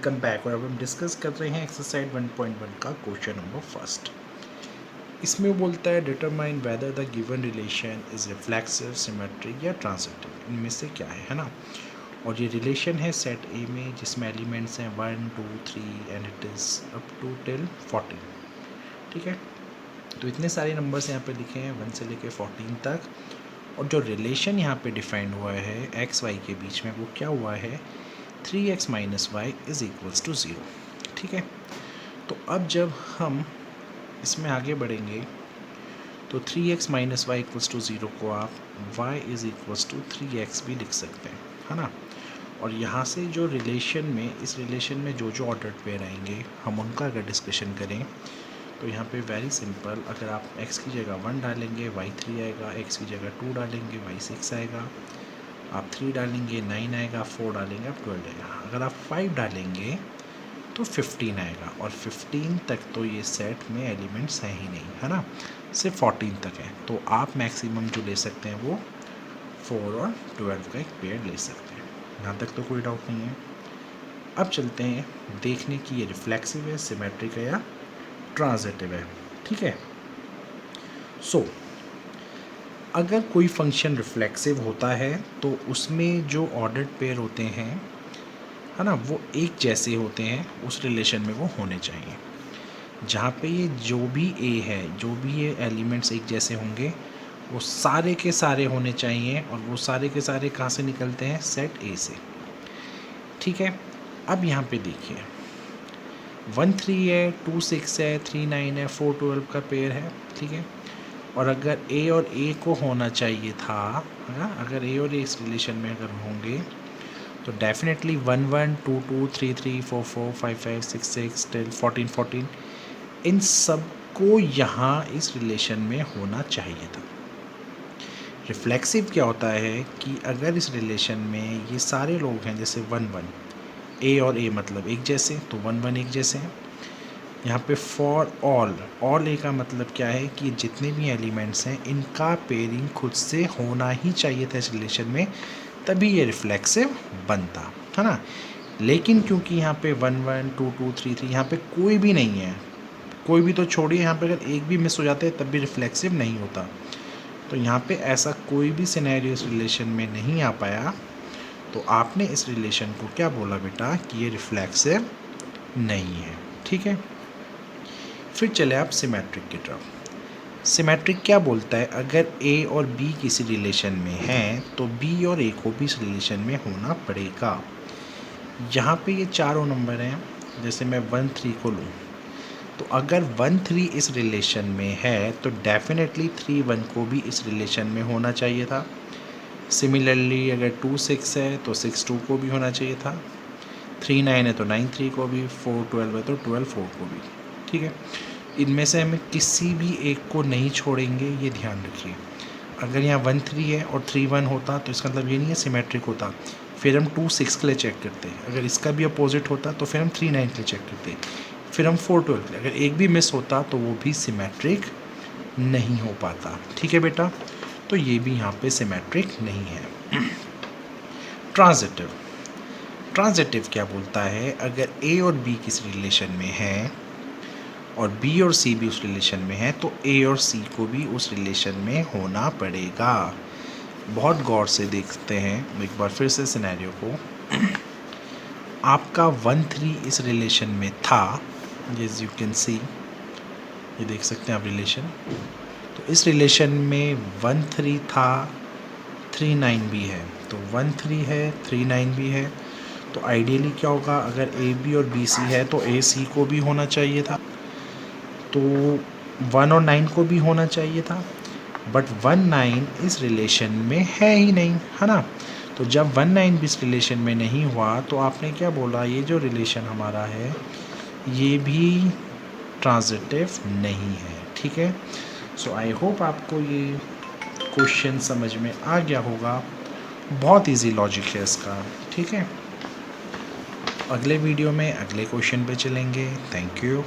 Welcome back. और अब हम डिस्कस कर रहे हैं एक्सरसाइज 1.1 का क्वेश्चन नंबर फर्स्ट। इसमें वो बोलता है determine whether the given relation is reflexive, symmetric या ट्रांजिटिव। इनमें से क्या है ना। और ये रिलेशन है सेट ए में जिसमें एलिमेंट्स हैं 1 2 3 and it is up to till 14। ठीक है, तो इतने सारे नंबर्स यहाँ पे लिखे हैं 1 से लेके 14 तक। और जो रिलेशन यहाँ पे डिफाइंड हुआ है एक्स वाई के बीच में वो क्या हुआ है 3x minus Y is equals to 0। ठीक है, तो अब जब हम इसमें आगे बढ़ेंगे तो 3x minus Y equals to 0 को आप y is equals to 3x भी लिख सकते हैं, है ना। और यहाँ से जो रिलेशन में इस रिलेशन में जो जो ऑर्डर्ड पेयर आएंगे हम उनका अगर डिस्कशन करें तो यहाँ पे वेरी सिंपल, अगर आप x की जगह 1 डालेंगे y 3 आएगा, x की जगह 2 डालेंगे y 6 आएगा, आप 3 डालेंगे 9 आएगा, 4 डालेंगे आप 12 आएगा, अगर आप 5 डालेंगे तो 15 आएगा। और 15 तक तो ये सेट में एलिमेंट्स हैं ही नहीं, है ना, सिर्फ 14 तक है। तो आप मैक्सिमम जो ले सकते हैं वो 4 और 12 का एक पेयर ले सकते हैं। यहाँ तक तो कोई डाउट नहीं है। अब चलते हैं देखने की ये रिफ्लेक्सिव है, सिमेट्रिक है या ट्रांजिटिव है। ठीक है, सो अगर कोई फंक्शन रिफ्लेक्सिव होता है तो उसमें जो ऑर्डर्ड पेयर होते हैं, है ना, वो एक जैसे होते हैं, उस रिलेशन में वो होने चाहिए। जहाँ पे ये जो भी ए है, जो भी ये एलिमेंट्स एक जैसे होंगे वो सारे के सारे होने चाहिए। और वो सारे के सारे कहाँ से निकलते हैं, सेट ए से। ठीक है, अब यहाँ पे देखिए 1 3 है, 2 6 है, 3 9 है, 4 12 का पेयर है। ठीक है, और अगर ए और ए को होना चाहिए था, है ना, अगर ए और ए इस रिलेशन में अगर होंगे तो डेफिनेटली 1 1 2 2 3 3 4 4 5 5 6 6 10 14 14 इन सब को यहाँ इस रिलेशन में होना चाहिए था। रिफ्लेक्सिव क्या होता है कि अगर इस रिलेशन में ये सारे लोग हैं जैसे 1 1 ए और ए मतलब एक जैसे, तो 1 1 एक जैसे हैं। यहाँ पे फॉर ऑल ए का मतलब क्या है कि जितने भी एलिमेंट्स हैं इनका पेयरिंग खुद से होना ही चाहिए था इस रिलेशन में, तभी ये रिफ्लेक्सिव बनता, है ना। लेकिन क्योंकि यहाँ पे 1 1 2 2 3 3 यहाँ पे कोई भी नहीं है, कोई भी तो छोड़िए, यहाँ पे अगर एक भी मिस हो जाता है तब भी रिफ्लेक्सिव नहीं होता। तो यहाँ पे ऐसा कोई भी सिनेरियो इस रिलेशन में नहीं आ पाया, तो आपने इस रिलेशन को क्या बोला बेटा कि ये रिफ्लेक्सिव नहीं है। ठीक है, फिर चले आप सिमेट्रिक की तरफ। सिमेट्रिक क्या बोलता है, अगर ए और बी किसी रिलेशन में हैं तो बी और ए को भी इस रिलेशन में होना पड़ेगा। यहाँ पे ये चारों नंबर हैं, जैसे मैं 1 3 को लूँ तो अगर 1 3 इस रिलेशन में है तो डेफिनेटली 3 1 को भी इस रिलेशन में होना चाहिए था। सिमिलरली अगर 2 6 है तो 6 2 को भी होना चाहिए था, 3 9 है तो 9 3 को भी, 4 12 है तो 12 4 को भी। ठीक है, इनमें से हमें किसी भी एक को नहीं छोड़ेंगे, ये ध्यान रखिए। अगर यहाँ 1 3 है और 3 1 होता तो इसका मतलब ये नहीं है सिमेट्रिक होता, फिर हम 2 6 के लिए चेक करते। अगर इसका भी अपोजिट होता तो फिर हम 3 9 के लिए चेक करते, फिर हम 4 12 के लिए। अगर एक भी मिस होता तो वो भी सिमेट्रिक नहीं हो पाता। ठीक है बेटा, तो ये भी यहाँ पे सिमेट्रिक नहीं है। ट्रांजिटिव, ट्रांजिटिव क्या बोलता है, अगर ए और बी किस रिलेशन में है और बी और सी भी उस रिलेशन में है तो ए और सी को भी उस रिलेशन में होना पड़ेगा। बहुत गौर से देखते हैं एक बार फिर से सिनेरियो को। आपका 1 3 इस रिलेशन में था, एज यू कैन सी, ये देख सकते हैं आप रिलेशन। तो इस रिलेशन में 1 3 था, 3 9 भी है, तो 1 3 है 3 9 भी है। तो आइडियली क्या होगा, अगर ए बी और बी सी है तो ए सी को भी होना चाहिए था, तो 1 और 9 को भी होना चाहिए था। बट 1 9 इस रिलेशन में है ही नहीं, है ना। तो जब 1 9 भी इस रिलेशन में नहीं हुआ तो आपने क्या बोला, ये जो रिलेशन हमारा है ये भी ट्रांजिटिव नहीं है। ठीक है, सो आई होप आपको ये क्वेश्चन समझ में आ गया होगा। बहुत इजी लॉजिक है इसका। ठीक है, अगले वीडियो में अगले क्वेश्चन पे चलेंगे। Thank you.